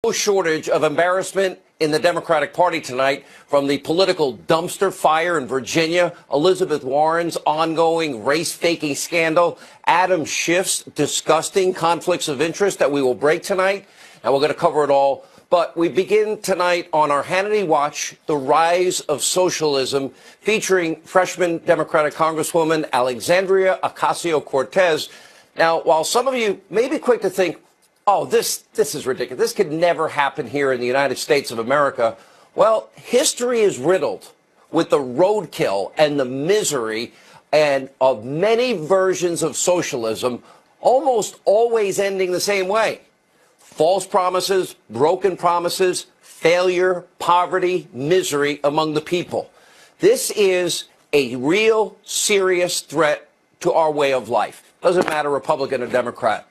No shortage of embarrassment in the Democratic Party tonight, from the political dumpster fire in Virginia, Elizabeth Warren's ongoing race-faking scandal, Adam Schiff's disgusting conflicts of interest that we will break tonight, and we're going to cover it all. But we begin tonight on our Hannity Watch, The Rise of Socialism, featuring freshman Democratic Congresswoman Alexandria Ocasio-Cortez. Now, while some of you may be quick to think, oh, this is ridiculous, this could never happen here in the United States of America, well, history is riddled with the roadkill and the misery and of many versions of socialism, almost always ending the same way. False promises, broken promises, failure, poverty, misery among the people. This is a real serious threat to our way of life. Doesn't matter Republican or Democrat.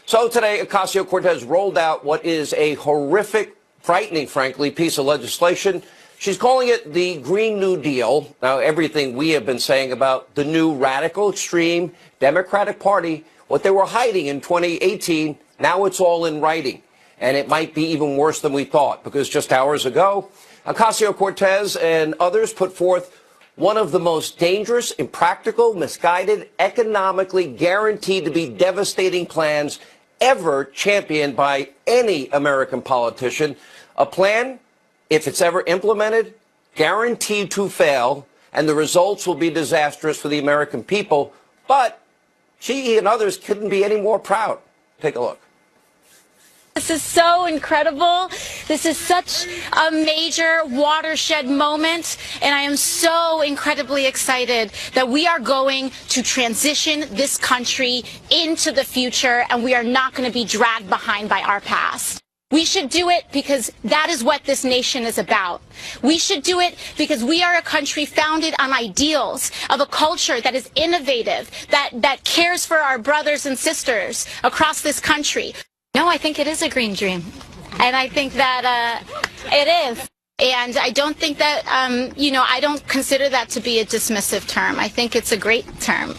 So today, Ocasio-Cortez rolled out what is a horrific, frightening, frankly, piece of legislation. She's calling it the Green New Deal. Now, everything we have been saying about the new radical, extreme Democratic Party, what they were hiding in 2018, now it's all in writing. And it might be even worse than we thought, because just hours ago, Ocasio-Cortez and others put forth one of the most dangerous, impractical, misguided, economically guaranteed to be devastating plans ever championed by any American politician. A plan, if it's ever implemented, guaranteed to fail, and the results will be disastrous for the American people. But she and others couldn't be any more proud. Take a look. This is so incredible. This is such a major watershed moment, and I am so incredibly excited that we are going to transition this country into the future, and we are not going to be dragged behind by our past. We should do it because that is what this nation is about. We should do it because we are a country founded on ideals of a culture that is innovative, that cares for our brothers and sisters across this country. No, I think it is a green dream, and I think that it is. And I don't think that, I don't consider that to be a dismissive term. I think it's a great term.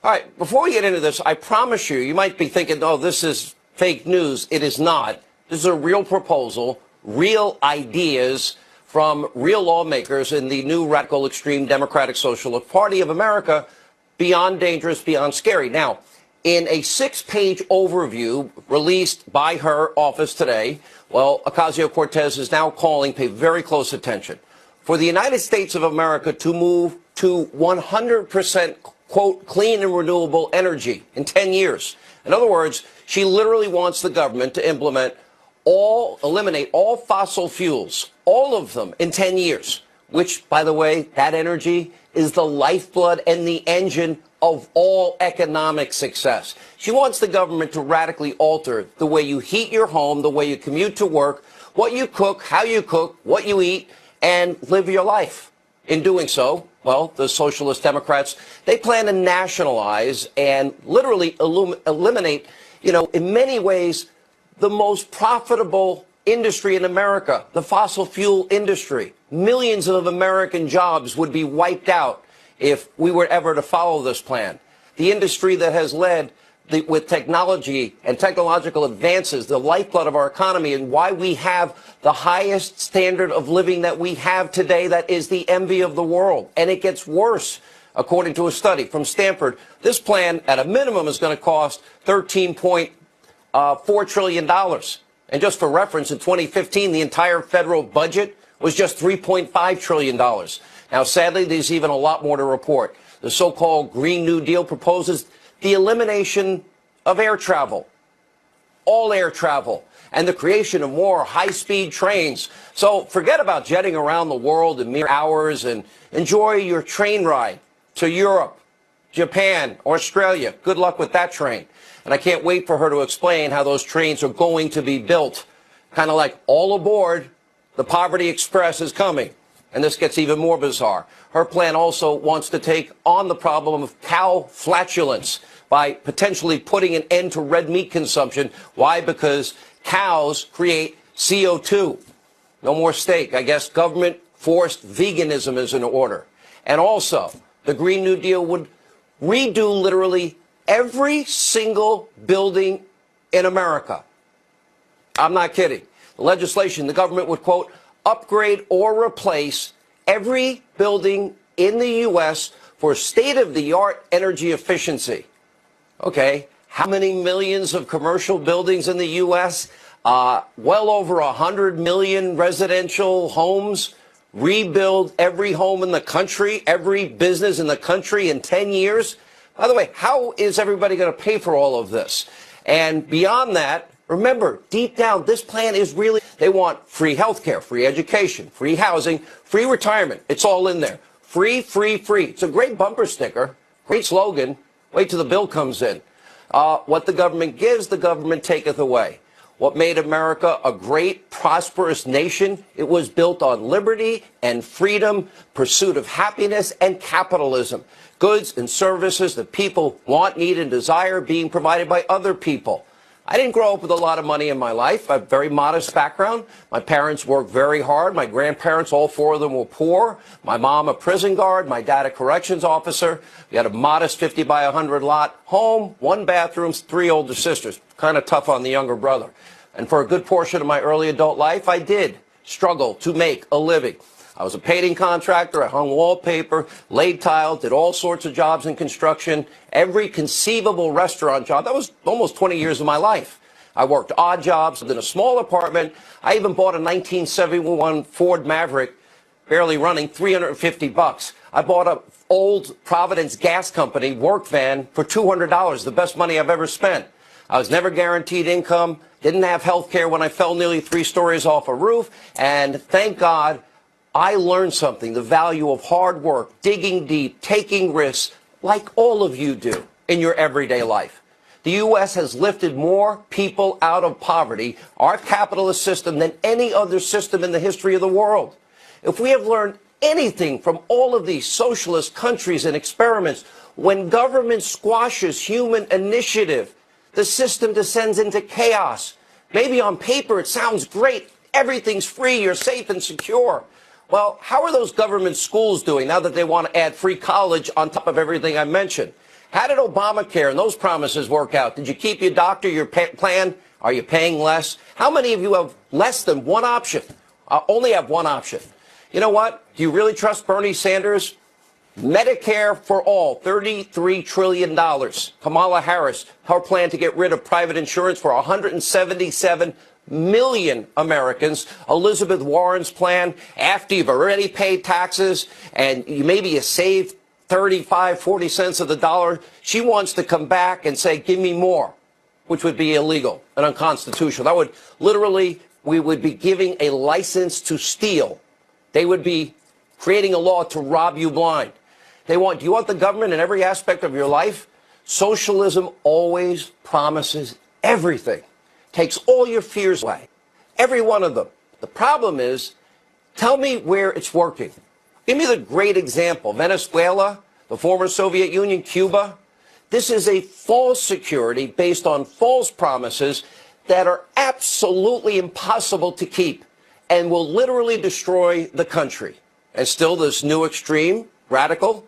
All right, before we get into this, I promise you, you might be thinking, oh, this is fake news. It is not. This is a real proposal, real ideas from real lawmakers in the new radical extreme Democratic Socialist Party of America, beyond dangerous, beyond scary. Now, in a 6-page overview released by her office today, well, Ocasio-Cortez is now calling, pay very close attention, for the United States of America to move to 100%, quote, clean and renewable energy in 10 years. In other words, she literally wants the government to eliminate all fossil fuels, all of them, in 10 years, which, by the way, that energy is the lifeblood and the engine of all economic success. She wants the government to radically alter the way you heat your home, the way you commute to work, what you cook, how you cook, what you eat, and live your life. In doing so, well, the Socialist Democrats, they plan to nationalize and literally eliminate, in many ways, the most profitable industry in America, the fossil fuel industry. Millions of American jobs would be wiped out if we were ever to follow this plan. The industry that has led with technology and technological advances, the lifeblood of our economy, and why we have the highest standard of living that we have today, that is the envy of the world. And it gets worse. According to a study from Stanford, this plan at a minimum is going to cost $13.4 trillion. And just for reference, in 2015, the entire federal budget was just $3.5 trillion. Now, sadly, there's even a lot more to report. The so-called Green New Deal proposes the elimination of air travel, all air travel, and the creation of more high-speed trains. So forget about jetting around the world in mere hours and enjoy your train ride to Europe, Japan, Australia. Good luck with that train. And I can't wait for her to explain how those trains are going to be built. Kind of like, all aboard, the Poverty Express is coming. And this gets even more bizarre. Her plan also wants to take on the problem of cow flatulence by potentially putting an end to red meat consumption. Why? Because cows create CO2. No more steak. I guess government-forced veganism is in order. And also, the Green New Deal would redo literally every single building in America. I'm not kidding. The legislation, the government would, quote, upgrade or replace every building in the U.S. for state-of-the-art energy efficiency. Okay, how many millions of commercial buildings in the U.S.? Well over 100 million residential homes. Rebuild every home in the country, every business in the country in 10 years. By the way, how is everybody going to pay for all of this? And beyond that, remember, deep down, this plan is really, they want free health care, free education, free housing, free retirement. It's all in there. Free, free, free. It's a great bumper sticker, great slogan. Wait till the bill comes in. What the government gives, the government taketh away. What made America a great, prosperous nation? It was built on liberty and freedom, pursuit of happiness, and capitalism. Goods and services that people want, need, and desire being provided by other people. I didn't grow up with a lot of money in my life. I have a very modest background. My parents worked very hard. My grandparents, all four of them, were poor. My mom, a prison guard. My dad, a corrections officer. We had a modest 50 by 100 lot home, 1 bathroom, 3 older sisters. Kind of tough on the younger brother. And for a good portion of my early adult life, I did struggle to make a living. I was a painting contractor. I hung wallpaper, laid tile, did all sorts of jobs in construction, every conceivable restaurant job. That was almost 20 years of my life. I worked odd jobs, lived in a small apartment. I even bought a 1971 Ford Maverick, barely running, $350. I bought an old Providence gas company work van for $200, the best money I've ever spent. I was never guaranteed income, didn't have health care when I fell nearly 3 stories off a roof, and thank God, I learned something, the value of hard work, digging deep, taking risks, like all of you do in your everyday life. The U.S. has lifted more people out of poverty, our capitalist system, than any other system in the history of the world. If we have learned anything from all of these socialist countries and experiments, when government squashes human initiative, the system descends into chaos. Maybe on paper it sounds great. Everything's free, you're safe and secure. Well, how are those government schools doing now that they want to add free college on top of everything I mentioned? How did Obamacare and those promises work out? Did you keep your doctor, your plan? Are you paying less? How many of you have less than one option? Only have one option. You know what? Do you really trust Bernie Sanders? Medicare for all, $33 trillion. Kamala Harris, her plan to get rid of private insurance for 177 million Americans. Elizabeth Warren's plan, after you've already paid taxes and maybe you saved 35, 40 cents of the dollar, she wants to come back and say, give me more, which would be illegal and unconstitutional. That would literally, we would be giving a license to steal. They would be creating a law to rob you blind. Do you want the government in every aspect of your life? Socialism always promises everything. Takes all your fears away. Every one of them. The problem is, tell me where it's working. Give me the great example. Venezuela, the former Soviet Union, Cuba. This is a false security based on false promises that are absolutely impossible to keep and will literally destroy the country. And still this new extreme, radical,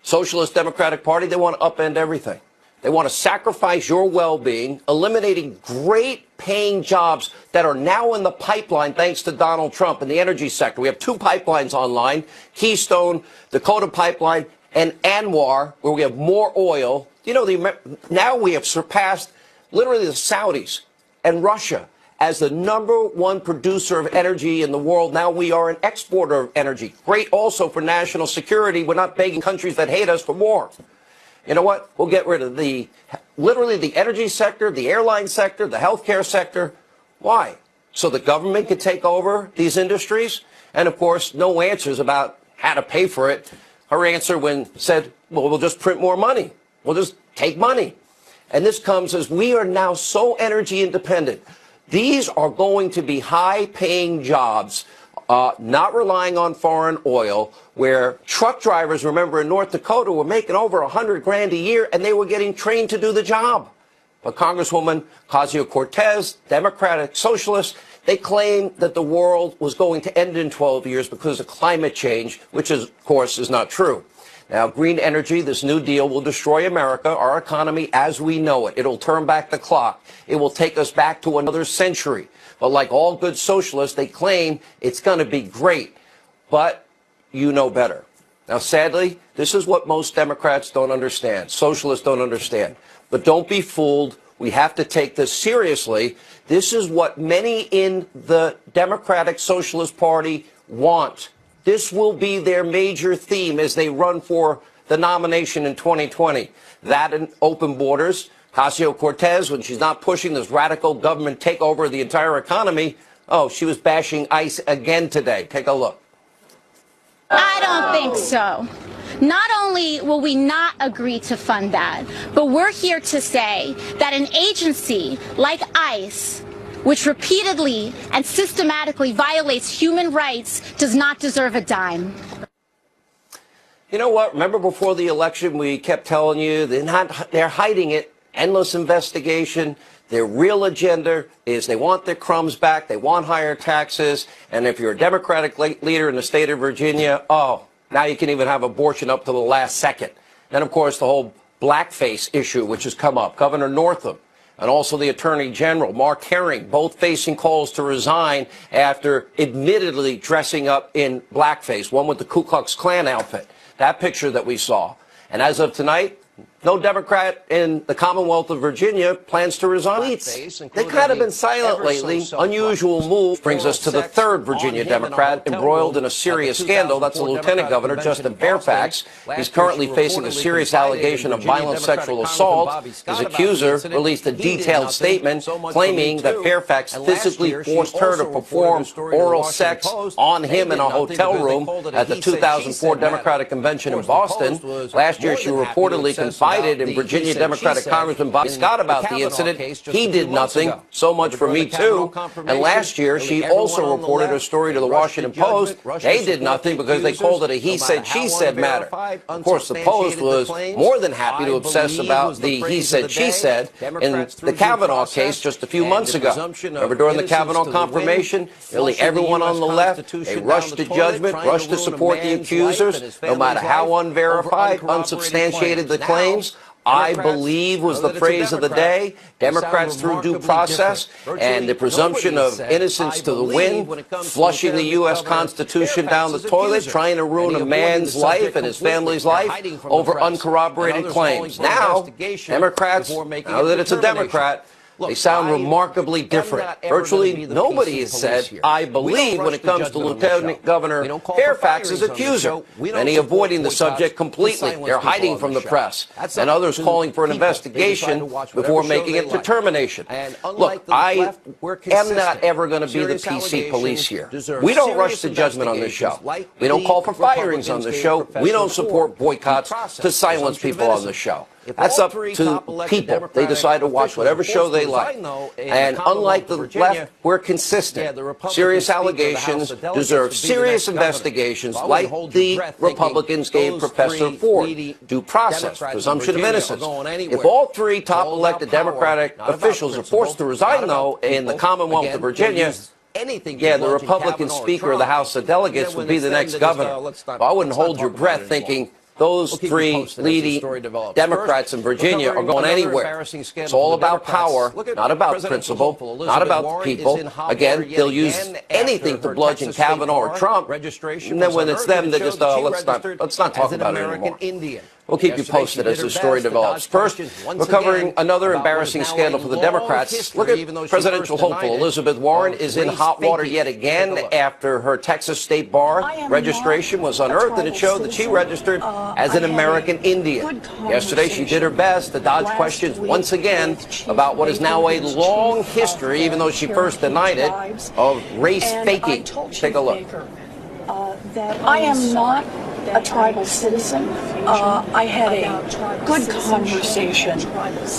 Socialist Democratic Party, they want to upend everything. They want to sacrifice your well-being, eliminating great paying jobs that are now in the pipeline thanks to Donald Trump in the energy sector. We have 2 pipelines online, Keystone, Dakota Pipeline, and Anwar, where we have more oil. You know, now we have surpassed literally the Saudis and Russia as the #1 producer of energy in the world. Now we are an exporter of energy. Great also for national security. We're not begging countries that hate us for more. You know what? We'll get rid of literally the energy sector, the airline sector, the healthcare sector. Why? So the government can take over these industries? And of course, no answers about how to pay for it. Her answer said, well, we'll just print more money. We'll just take money. And this comes as we are now so energy independent. These are going to be high-paying jobs, not relying on foreign oil, where truck drivers, remember, in North Dakota were making over $100,000 a year, and they were getting trained to do the job. But Congresswoman Ocasio-Cortez, Democratic Socialist, they claimed that the world was going to end in 12 years because of climate change, which, of course, is not true. Now, green energy, this new deal will destroy America, our economy as we know it. It'll turn back the clock. It will take us back to another century. But like all good socialists, they claim it's going to be great. But you know better. Now, sadly, this is what most Democrats don't understand. Socialists don't understand. But don't be fooled. We have to take this seriously. This is what many in the Democratic Socialist Party want. This will be their major theme as they run for the nomination in 2020. That and open borders. Ocasio-Cortez, when she's not pushing this radical government takeover of the entire economy, oh, she was bashing ICE again today. Take a look. I don't think so. Not only will we not agree to fund that, but we're here to say that an agency like ICE, which repeatedly and systematically violates human rights, does not deserve a dime. You know what? Remember before the election, we kept telling you they're hiding it. Endless investigation. Their real agenda is they want their crumbs back. They want higher taxes. And if you're a Democratic leader in the state of Virginia, oh, now you can even have abortion up to the last second. Then, of course, the whole blackface issue, which has come up. Governor Northam and also the Attorney General, Mark Herring, both facing calls to resign after admittedly dressing up in blackface, one with the Ku Klux Klan outfit. That picture that we saw. And as of tonight, no Democrat in the Commonwealth of Virginia plans to resign. They've kind of been silent lately. Unusual move brings us to the third Virginia Democrat embroiled in a serious scandal. That's the Lieutenant Governor, Justin Fairfax. He's currently facing a serious allegation of violent sexual assault. His accuser released a detailed statement claiming that Fairfax physically forced her to perform oral sex on him in a hotel room at the 2004 Democratic Convention in Boston. Last year, she reportedly confided in Virginia Democratic Congressman Bobby Scott about the incident. He did nothing. So much for Me Too. And last year, she also reported her story to the Washington Post. They did nothing because they called it a he said, she said matter. Of course, the Post was more than happy to obsess about the he said, she said in the Kavanaugh case just a few months ago. Remember during the Kavanaugh confirmation, nearly everyone on the left, they rushed to judgment, rushed to support the accusers, no matter how unverified, unsubstantiated the claims. I believe was the phrase of the day. Democrats through due process and the presumption of innocence to the wind, flushing the U.S. Constitution down the toilet, trying to ruin a man's life and his family's life over uncorroborated claims. Now, Democrats, now that it's a Democrat, they sound remarkably different. Virtually nobody has said, I believe, when it comes to Lieutenant Governor Fairfax's accuser. Many avoiding the subject completely. They're hiding from the press. And others calling for an investigation before making a determination. Look, I am not ever going to be the PC police here. We don't rush to judgment on this show. We don't call for firings on this show. We don't support boycotts to silence people on this show. That's up to people. They decide to watch whatever show they like. And unlike the left, we're consistent. Serious allegations deserve serious investigations like the Republicans gave Professor Ford. Due process, presumption of innocence. If all three top elected Democratic officials are forced to resign, though, in the Commonwealth of Virginia, yeah, the Republican Speaker of the House of Delegates would be the next governor. I wouldn't hold your breath thinking those three leading Democrats in Virginia are going anywhere. It's all about power, not about principle, not about people. Again, they'll use anything to bludgeon Kavanaugh or Trump. And then when it's them, they just, let's not talk about it anymore. We'll keep you posted as the story develops. First, we're covering another embarrassing scandal for the Democrats. Look at presidential hopeful Elizabeth Warren is in hot water yet again after her Texas State Bar registration was unearthed, and it showed that she registered as an American Indian. Yesterday, she did her best to dodge questions once again about what is now a long history, even though she first denied it, of race faking. Take a look. I am not a tribal citizen. I had a good conversation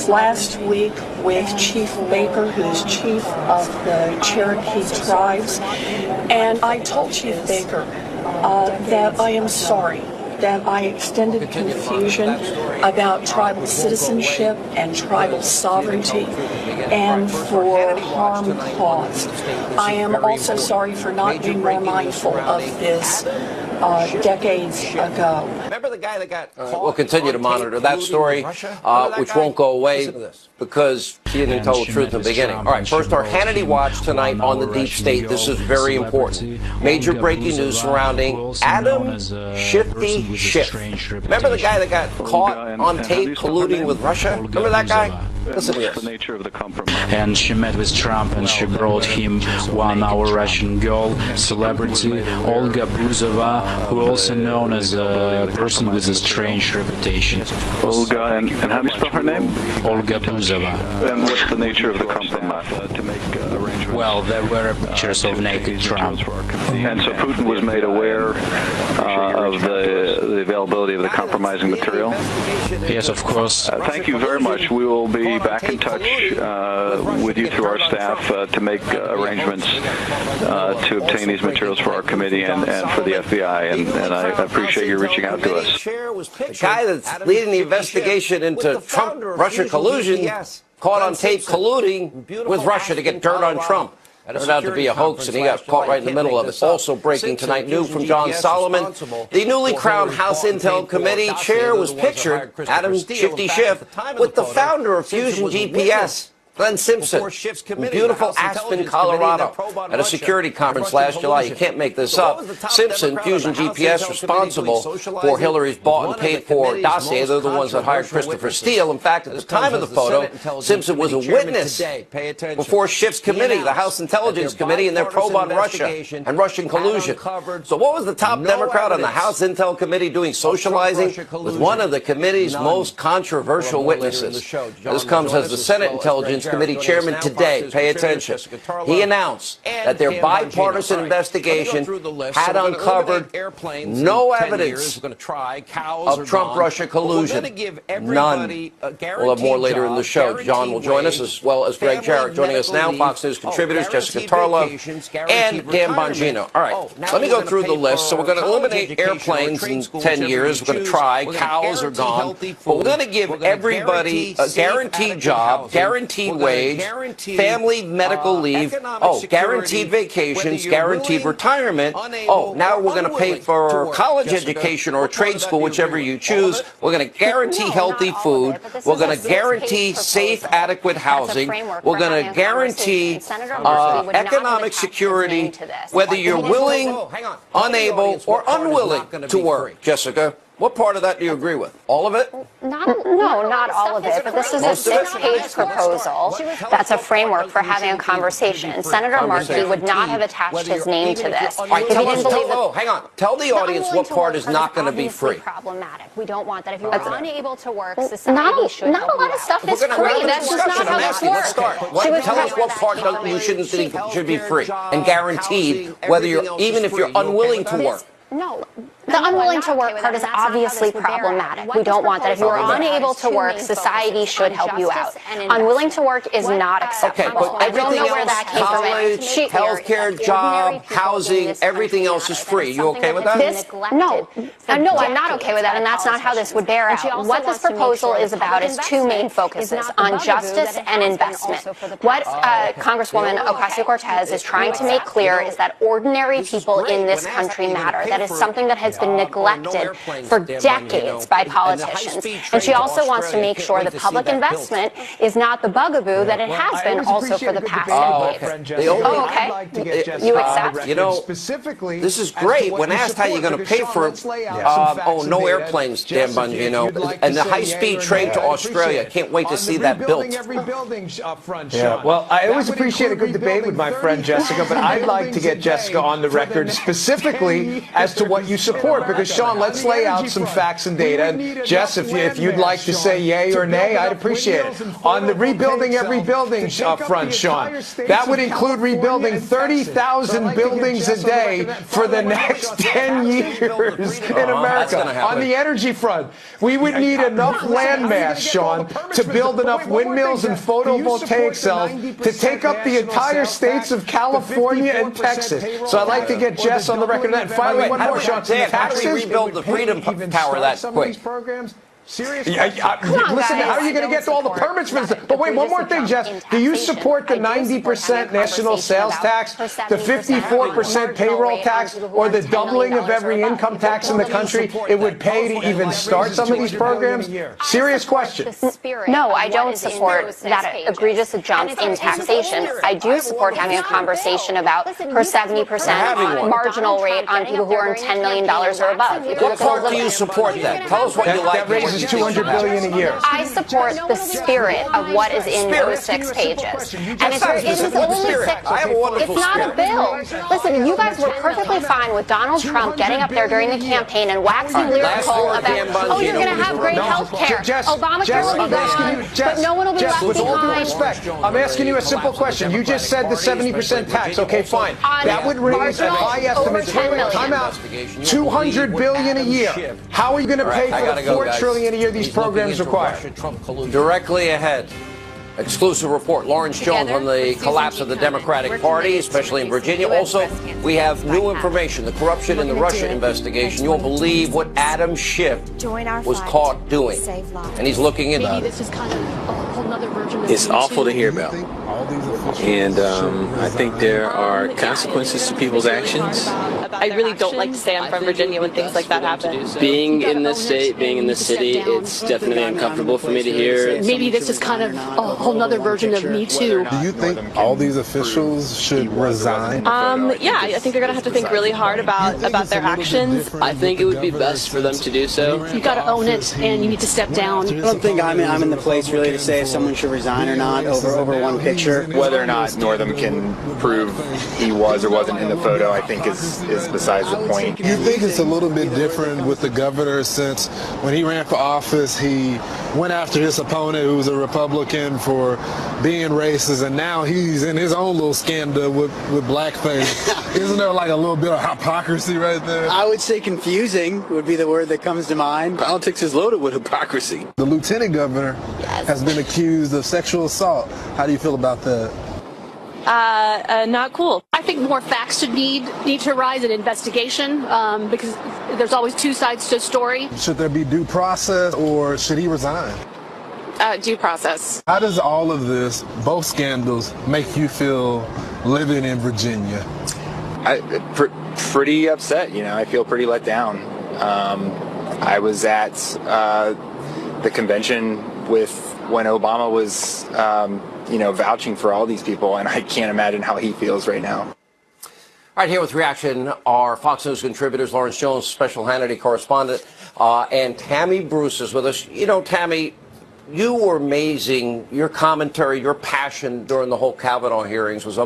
last week with Chief Baker, who's chief of the Cherokee tribes, and I told Chief Baker that I am sorry that I extended confusion about tribal citizenship and tribal sovereignty and for harm caused. I am also sorry for not being more mindful of this decades ago. Remember the guy that got caught? We'll continue to monitor that story, which won't go away because he didn't tell the truth in the beginning. All right, first, our Hannity Watch tonight on the deep state. This is very important. Major breaking news surrounding Adam Shifty Schiff. Remember the guy that got caught on tape colluding with Russia? Remember that guy? Listen to this. The nature of the compromise. And she met with Trump and she brought him one-hour Russian girl, celebrity Olga Buzova, who also known as a person with a strange reputation. Olga, and how do you spell her name? Olga Buzova. And what's the nature of the compromise? To make arrangements. Well, there were pictures of naked Trump. And so Putin was made aware of the availability of the compromising material? Yes, of course. Thank you very much. We will be back in touch with you through our staff to make arrangements to obtain these materials for our committee and for the FBI, and I appreciate you reaching out to us. The guy that's leading the investigation into Trump-Russia collusion caught on tape colluding with Russia to get dirt on Trump. Turned out to be a hoax, and he got caught right in the middle of it. Also breaking tonight, news from John Solomon. The newly crowned House Intel Committee chair was pictured, Adam Shifty Schiff, with the founder of Fusion GPS, Glenn Simpson, in beautiful Aspen, Colorado, at a security conference last July. You can't make this up. Simpson, Fusion GPS, responsible for Hillary's bought and paid for dossier. They're the ones that hired Christopher Steele. In fact, at the time of the photo, Simpson was a witness before Schiff's committee, the House Intelligence Committee, and their probe on Russia and Russian collusion. So what was the top Democrat on the House Intel Committee doing socializing with one of the committee's most controversial witnesses? This comes as the Senate Intelligence Committee chairman today, pay attention, he announced that their bipartisan investigation had uncovered no evidence of Trump-Russia collusion. None. We'll have more later in the show. John will join us, as well as Greg Jarrett. Joining us now, Fox News contributors Jessica Tarlow and Dan Bongino. All right, let me go through the list. So we're going to eliminate airplanes in 10 years. We're going to try. Cows are gone. But we're going to give everybody a guaranteed job, guaranteed wage, family medical leave, guaranteed vacations, guaranteed retirement. Now we're going to pay for college education or trade school, whichever you choose. We're going to guarantee healthy food. We're going to guarantee safe, adequate housing. We're going to guarantee economic security, whether you're willing, unable, or unwilling to work. Jessica, what part of that do you agree with? All of it? Not all of it, but this is a 6-page proposal that's a framework for having a conversation. Senator Markey would not have attached his name to this. Hang on. Tell the audience what part is not going to be free. Problematic. We don't want that. If you're unable to work, society should help you out. Not a lot of stuff is free. That's just not how this works. Tell us what part you shouldn't think should be free and guaranteed, whether you're even if you're unwilling to work. No. The unwilling to work part is obviously problematic. We don't want that. If you are unable to work, society should help you out. Unwilling to work is not acceptable. Okay, but I don't know where that came from. College, healthcare, job, housing, everything else is free. You okay with that? No, I'm not okay with that, and that's not how this would bear out. What this proposal is about is two main focuses, on justice and investment. What Congresswoman Ocasio-Cortez is trying to make clear is that ordinary people in this country matter. That is something that has been neglected for decades by politicians. And she also wants to make sure that public investment is not the bugaboo that it has been also for the past decade. Okay. You accept? You know, this is great. When asked how you're going to pay for it, no airplanes, Dan Bongino, and the high-speed train to Australia. Can't wait to see that built. Yeah, well, I always appreciate a good debate with my friend Jessica, but I'd like to get Jessica on the record specifically as to what you support. Because, Sean, let's lay out some facts and data. And Jess, if you'd like to say yay or nay, I'd appreciate it. On the rebuilding every building front, Sean, that would include rebuilding 30,000 buildings a day for the next 10 years in America. On the energy front, we would need enough land mass, Sean, to build enough windmills and photovoltaic cells to take up the entire states of California and Texas. So I'd like to get Jess on the record. And finally, one more, Sean. actually rebuild the Freedom Tower that quick? Seriously? Listen, how are you going to get all the permits for this? But wait, one more thing, Jess. Do you support the 90% national sales tax, the 54% payroll tax, or the doubling of every income tax in the country it would pay to even start some of these programs? Serious question. No, I don't support that egregious jump in taxation. I do support having a conversation about her 70% marginal rate on people who earn $10 million or above. What part do you support then? Tell us what you like. Is $200 billion a year. I support the spirit of what is in those 6 pages. And it's only 6 pages. It's not a bill. Listen, you guys were perfectly fine with Donald Trump getting up there during the campaign and waxing lyrical about, oh, you're going to have great health care. Obamacare will be gone, but no one will be left behind. With all due respect, I'm asking you a simple question. You just said the 70% tax. Okay, fine. That would raise at high estimates. Time out. $200 billion a year. How are you going to pay for the $4 trillion a year these programs require? Directly ahead. Exclusive report. Lawrence Jones on the collapse of the Democratic Party, especially in Virginia. Also, we have new information, the corruption in the Russia investigation. You won't believe what Adam Schiff was caught doing. And he's looking into it. It's awful to hear about. And I think there are consequences to people's actions. I really don't like to say I'm from Virginia when things like that happen. Being in this state, being in this city, it's definitely uncomfortable for me to hear. Maybe this is kind of a whole nother version of Me Too. Do you think all these officials should resign? Yeah, I think they're going to have to think really hard about their actions. I think it would be best for them to do so. You've got to own it, and you need to step down. I don't think I'm in the place really to say if someone should resign or not over one picture. Whether or not Northam can prove he was or wasn't in the photo, I think is besides the point. You think it's a little bit different with the governor since when he ran for office, he went after his opponent who was a Republican for being racist, and now he's in his own little scandal with blackface. Isn't there like a little bit of hypocrisy right there? I would say confusing would be the word that comes to mind. Politics is loaded with hypocrisy. The lieutenant governor has been accused of sexual assault. How do you feel about that? Not cool. I think more facts should need to rise in investigation because there's always two sides to a story. Should there be due process or should he resign? Due process. How does all of this, both scandals, make you feel living in Virginia? Pretty upset. I feel pretty let down. I was at the convention when Obama was vouching for all these people, and I can't imagine how he feels right now. All right, here with reaction are Fox News contributors Lawrence Jones, special Hannity correspondent, and Tammy Bruce is with us. Tammy, you were amazing. Your commentary, your passion during the whole Kavanaugh hearings was,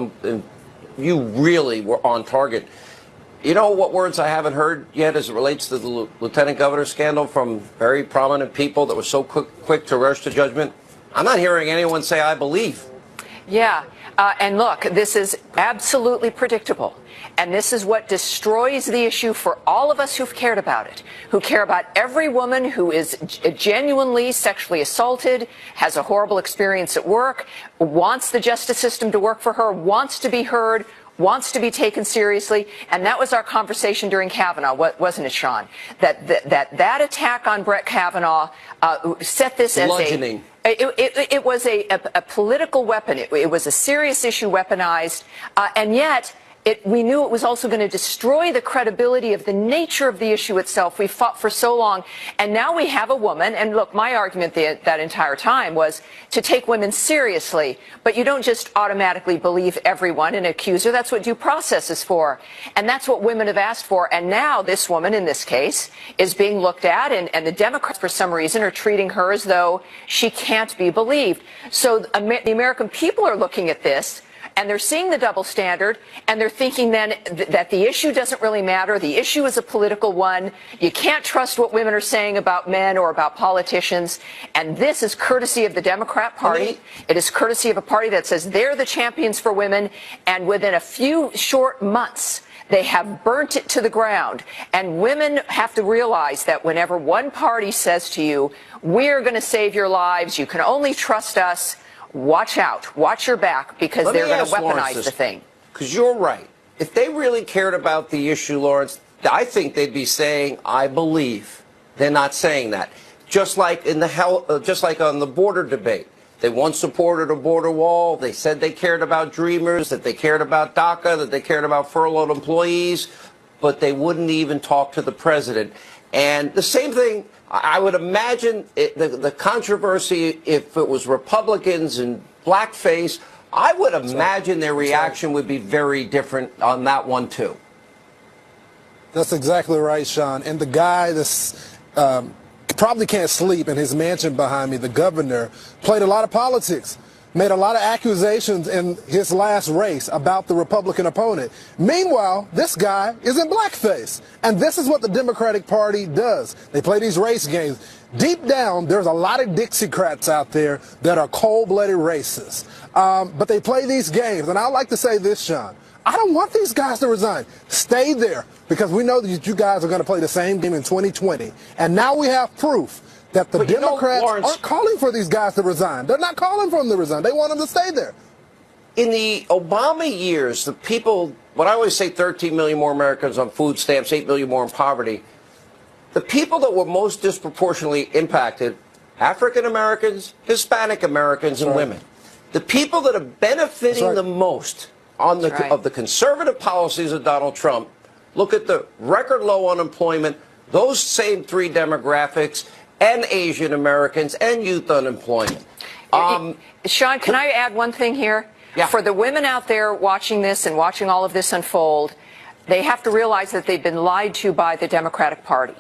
you really were on target. You know what words I haven't heard yet as it relates to the Lieutenant Governor scandal from very prominent people that were so quick to rush to judgment? I'm not hearing anyone say, I believe. Yeah. And look, this is absolutely predictable. And this is what destroys the issue for all of us who've cared about it, who care about every woman who is genuinely sexually assaulted, has a horrible experience at work, wants the justice system to work for her, wants to be heard, wants to be taken seriously. And that was our conversation during Kavanaugh, wasn't it, Sean? That attack on Brett Kavanaugh set this as bludgeoning. It was a political weapon. It was a serious issue weaponized, and yet we knew it was also going to destroy the credibility of the nature of the issue itself. We fought for so long, and now we have a woman. And look, my argument that entire time was to take women seriously, but you don't just automatically believe everyone and accuse her. That's what due process is for, and that's what women have asked for. And now this woman, in this case, is being looked at, and the Democrats, for some reason, are treating her as though she can't be believed. So the American people are looking at this, and they're seeing the double standard, and they're thinking then that the issue doesn't really matter. The issue is a political one. You can't trust what women are saying about men or about politicians. And this is courtesy of the Democrat Party. It is courtesy of a party that says they're the champions for women. And within a few short months, they have burnt it to the ground. And women have to realize that whenever one party says to you, we're going to save your lives, you can only trust us, watch out, watch your back, because they're going to weaponize the thing. Because you're right. If they really cared about the issue, Lawrence, I think they'd be saying, I believe. They're not saying that. Just like just like on the border debate. They once supported a border wall. They said they cared about Dreamers, that they cared about DACA, that they cared about furloughed employees, but they wouldn't even talk to the president. And the same thing, I would imagine the controversy, if it was Republicans and blackface, I would imagine their reaction would be very different on that one, too. That's exactly right, Sean. And the guy that's probably can't sleep in his mansion behind me, the governor, played a lot of politics, made a lot of accusations in his last race about the Republican opponent. Meanwhile, this guy is in blackface. And this is what the Democratic Party does. They play these race games. Deep down, there's a lot of Dixiecrats out there that are cold-blooded racists. But they play these games. And I'd like to say this, Sean. I don't want these guys to resign. Stay there, because we know that you guys are going to play the same game in 2020. And now we have proof that the Democrats aren't calling for these guys to resign. They're not calling for them to resign. They want them to stay there. In the Obama years, the people, when I always say 13 million more Americans on food stamps, 8 million more in poverty, the people that were most disproportionately impacted, African Americans, Hispanic Americans, and women. The people that are benefiting the most of the conservative policies of Donald Trump, look at the record low unemployment, those same three demographics, and Asian Americans, and youth unemployment. Sean, can I add one thing here? Yeah. For the women out there watching this and watching all of this unfold, they have to realize that they've been lied to by the Democratic Party.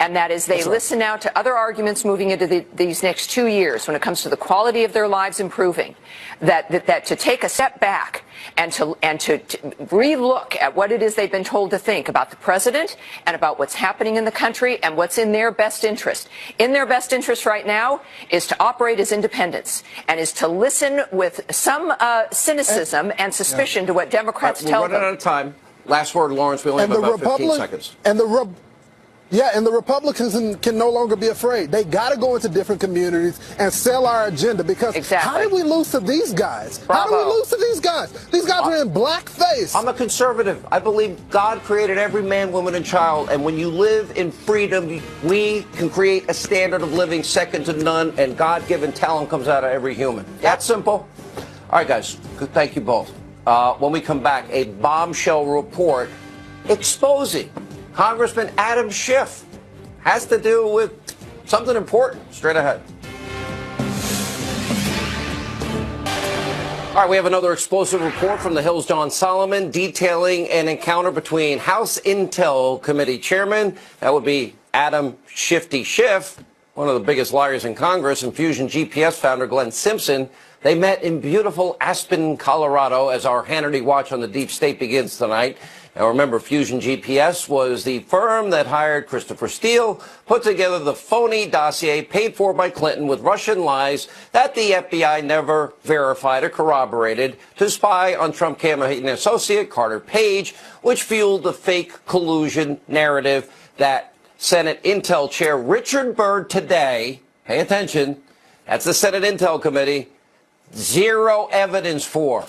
And that is, they listen now to other arguments moving into these next 2 years when it comes to the quality of their lives improving, that to take a step back and to relook at what it is they've been told to think about the president and about what's happening in the country and what's in their best interest. In their best interest right now is to operate as independents and is to listen with some cynicism and suspicion to what Democrats tell them. We're running out of time. Last word, Lawrence. We only have about 15 seconds. And the Republicans can no longer be afraid. They got to go into different communities and sell our agenda, because how did we lose to these guys? How did we lose to these guys? These guys are in blackface. I'm a conservative. I believe God created every man, woman, and child, and when you live in freedom, we can create a standard of living second to none, and God-given talent comes out of every human. That's simple. All right, guys. Thank you both. When we come back, a bombshell report exposing Congressman Adam Schiff has to do with something important. Straight ahead. All right, we have another explosive report from the Hill's John Solomon detailing an encounter between House Intel Committee Chairman, that would be Adam Shifty Schiff, one of the biggest liars in Congress, and Fusion GPS founder Glenn Simpson. They met in beautiful Aspen, Colorado, as our Hannity Watch on the Deep State begins tonight. Now, remember, Fusion GPS was the firm that hired Christopher Steele, put together the phony dossier paid for by Clinton with Russian lies that the FBI never verified or corroborated to spy on Trump campaign associate Carter Page, which fueled the fake collusion narrative that Senate Intel Chair Richard Byrd today, pay attention, that's the Senate Intel Committee, zero evidence for.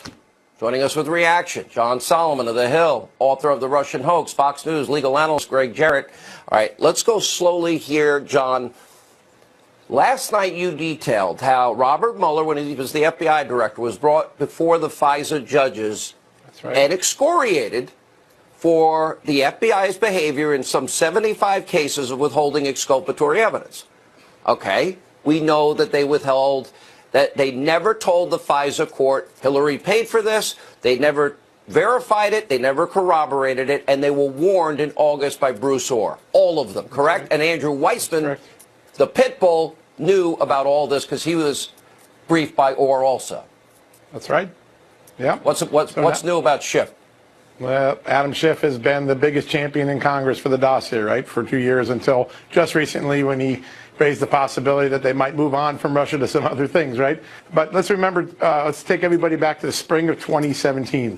Joining us with reaction, John Solomon of The Hill, author of The Russian Hoax, Fox News legal analyst Greg Jarrett. All right, let's go slowly here, John. Last night you detailed how Robert Mueller, when he was the FBI director, was brought before the FISA judges and excoriated for the FBI's behavior in some 75 cases of withholding exculpatory evidence. Okay, we know that they withheld, that they never told the FISA court Hillary paid for this. They never verified it. They never corroborated it. And they were warned in August by Bruce Orr. All of them, correct? And Andrew Weissman, the pit bull, knew about all this because he was briefed by Orr also. That's right. Yeah. What's new about Schiff? Well, Adam Schiff has been the biggest champion in Congress for the dossier, right, for 2 years, until just recently when he raised the possibility that they might move on from Russia to some other things, right? But let's remember, let's take everybody back to the spring of 2017.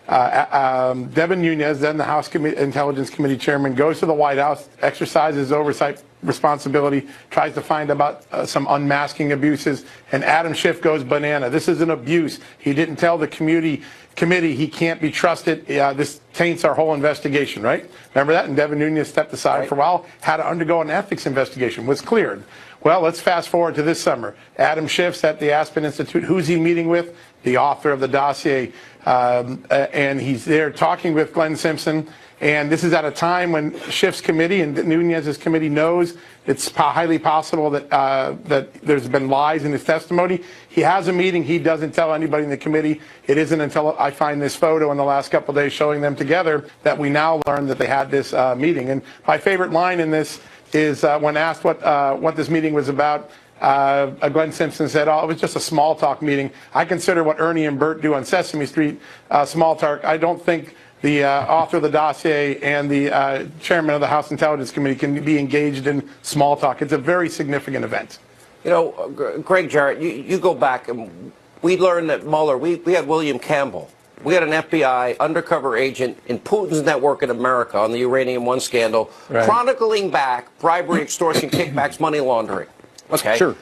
Devin Nunes, then the House Intelligence Committee chairman, goes to the White House, exercises oversight responsibility, tries to find about some unmasking abuses, and Adam Schiff goes banana. This is an abuse. He didn't tell the committee committee, he can't be trusted. This taints our whole investigation, right? Remember that? And Devin Nunes stepped aside for a while, had to undergo an ethics investigation, was cleared. Well, let's fast forward to this summer. Adam Schiff's at the Aspen Institute. Who's he meeting with? The author of the dossier. And he's there talking with Glenn Simpson. And this is at a time when Schiff's committee and Nunes' committee knows it's highly possible that that there's been lies in his testimony. He has a meeting. He doesn't tell anybody in the committee. It isn't until I find this photo in the last couple of days showing them together that we now learn that they had this meeting. And my favorite line in this is when asked what this meeting was about, Glenn Simpson said, "Oh, it was just a small talk meeting. I consider what Ernie and Bert do on Sesame Street small talk. I don't think the author of the dossier and the chairman of the House Intelligence Committee can be engaged in small talk. It's a very significant event." You know, Greg Jarrett, you go back and we learned that Mueller, we had William Campbell. We had an FBI undercover agent in Putin's network in America on the Uranium One scandal, chronicling back bribery, extortion, kickbacks, money laundering. Okay. Sure.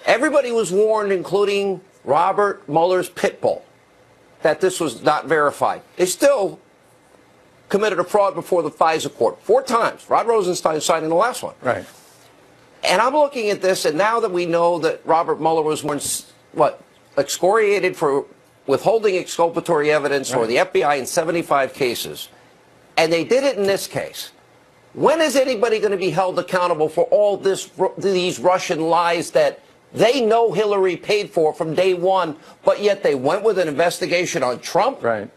Everybody was warned, including Robert Mueller's pit bull, that this was not verified. They still committed a fraud before the FISA court 4 times. Rod Rosenstein signing the last one. Right. And I'm looking at this, and now that we know that Robert Mueller was once, excoriated for withholding exculpatory evidence for the FBI in 75 cases, and they did it in this case. When is anybody going to be held accountable for all these Russian lies that they know Hillary paid for from day one, but yet they went with an investigation on Trump? Right.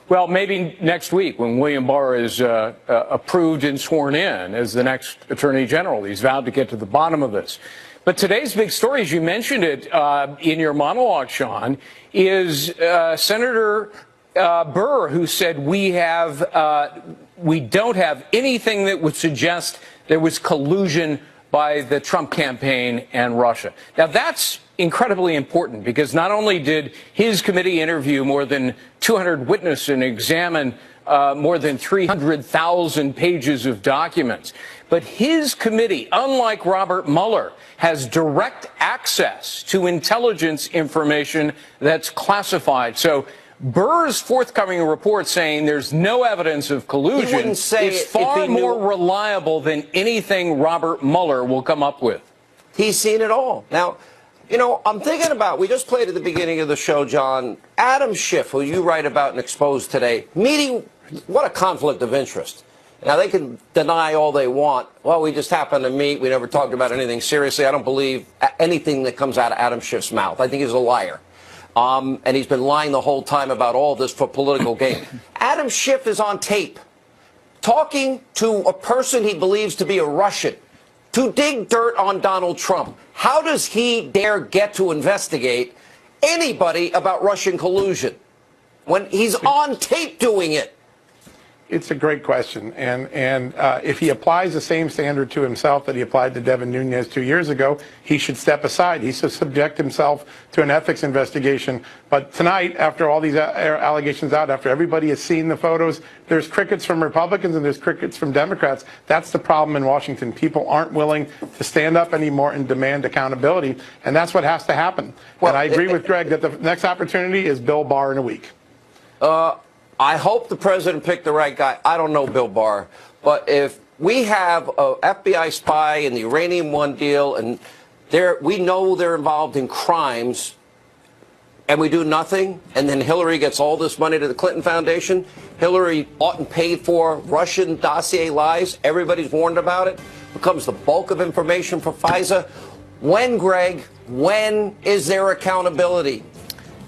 Well, maybe next week when William Barr is approved and sworn in as the next Attorney General. He's vowed to get to the bottom of this. But today's big story, as you mentioned it in your monologue, Sean, is Senator Burr, who said we don't have anything that would suggest there was collusion by the Trump campaign and Russia. Now, that's incredibly important because not only did his committee interview more than 200 witnesses and examine more than 300,000 pages of documents, but his committee, unlike Robert Mueller, has direct access to intelligence information that's classified. So Burr's forthcoming report saying there's no evidence of collusion is far more reliable than anything Robert Mueller will come up with. He's seen it all. Now, you know, I'm thinking about, we just played at the beginning of the show, John, Adam Schiff, who you write about and expose today, meeting, what a conflict of interest. Now, they can deny all they want. Well, we just happened to meet. We never talked about anything seriously. I don't believe anything that comes out of Adam Schiff's mouth. I think he's a liar. And he's been lying the whole time about all this for political gain. Adam Schiff is on tape talking to a person he believes to be a Russian to dig dirt on Donald Trump. How does he dare get to investigate anybody about Russian collusion when he's on tape doing it? It's a great question, and if he applies the same standard to himself that he applied to Devin Nunes 2 years ago, he should step aside. He should subject himself to an ethics investigation. But tonight, after all these allegations out, after everybody has seen the photos, there's crickets from Republicans and there's crickets from Democrats. That's the problem in Washington. People aren't willing to stand up anymore and demand accountability, and that's what has to happen. Well, and I agree with Greg that the next opportunity is Bill Barr in a week. I hope the president picked the right guy. I don't know Bill Barr. But if we have an FBI spy in the Uranium One deal and we know they're involved in crimes and we do nothing, and then Hillary gets all this money to the Clinton Foundation, Hillary bought and paid for Russian dossier lies, everybody's warned about it, becomes the bulk of information for FISA. When, Greg, when is there accountability?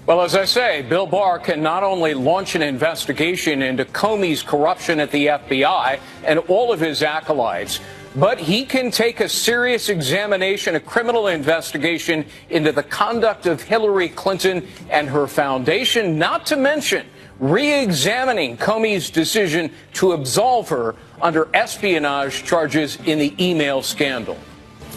Well, as I say, Bill Barr can not only launch an investigation into Comey's corruption at the FBI and all of his acolytes, but he can take a serious examination, a criminal investigation into the conduct of Hillary Clinton and her foundation, not to mention re-examining Comey's decision to absolve her under espionage charges in the email scandal.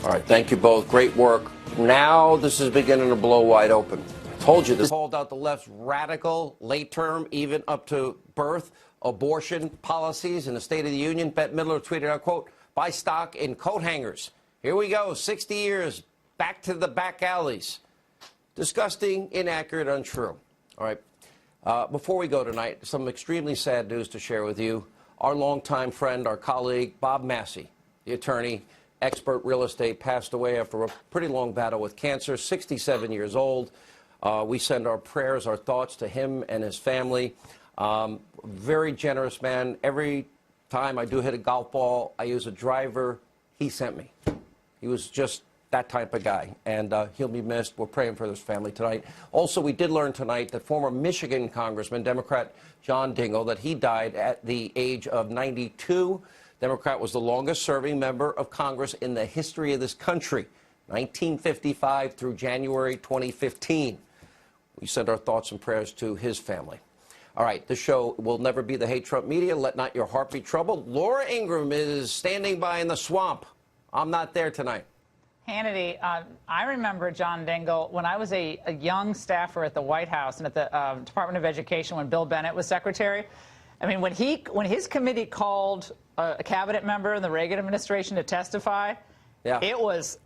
All right, thank you both. Great work. Now this is beginning to blow wide open. Told you this. Called out the left's radical, late term, even up to birth, abortion policies in the State of the Union. Bette Midler tweeted out, quote, buy stock in coat hangers. Here we go, 60 years, back to the back alleys. Disgusting, inaccurate, untrue. All right. Before we go tonight, some extremely sad news to share with you. Our longtime friend, our colleague, Bob Massey, the attorney, expert real estate, passed away after a pretty long battle with cancer, 67 years old. We send our prayers, our thoughts to him and his family. Very generous man. Every time I do hit a golf ball, I use a driver he sent me. He was just that type of guy, and he'll be missed. We're praying for his family tonight. Also, we did learn tonight that former Michigan Congressman, Democrat John Dingell, that he died at the age of 92. Democrat was the longest-serving member of Congress in the history of this country, 1955 through January 2015. We send our thoughts and prayers to his family. All right, the show will never be the Hate Trump media. Let not your heart be troubled. Laura Ingraham is standing by in the swamp. I'm not there tonight. Hannity, I remember John Dingell when I was a young staffer at the White House and at the Department of Education when Bill Bennett was secretary. I mean, when his committee called a cabinet member in the Reagan administration to testify, it was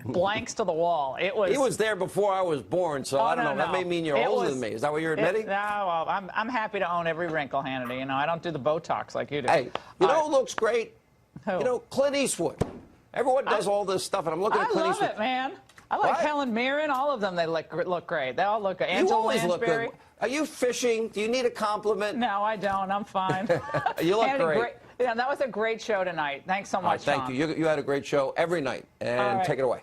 blanks to the wall. He was there before I was born, so I don't know. That may mean you're older than me. Is that what you're admitting? No, well, I'm happy to own every wrinkle, Hannity. You know, I don't do the Botox like you do. Hey, you know who looks great? Who? You know, Clint Eastwood. Everyone does all this stuff, and I'm looking at Clint Eastwood. I love it, man. I like Helen Mirren. All of them, they look great. They all look good. Angela You always look Lansbury. good. Are you fishing? Do you need a compliment? No, I don't. I'm fine. You look great. Yeah, that was a great show tonight. Thanks so much, Thank you. You had a great show every night, and take it away.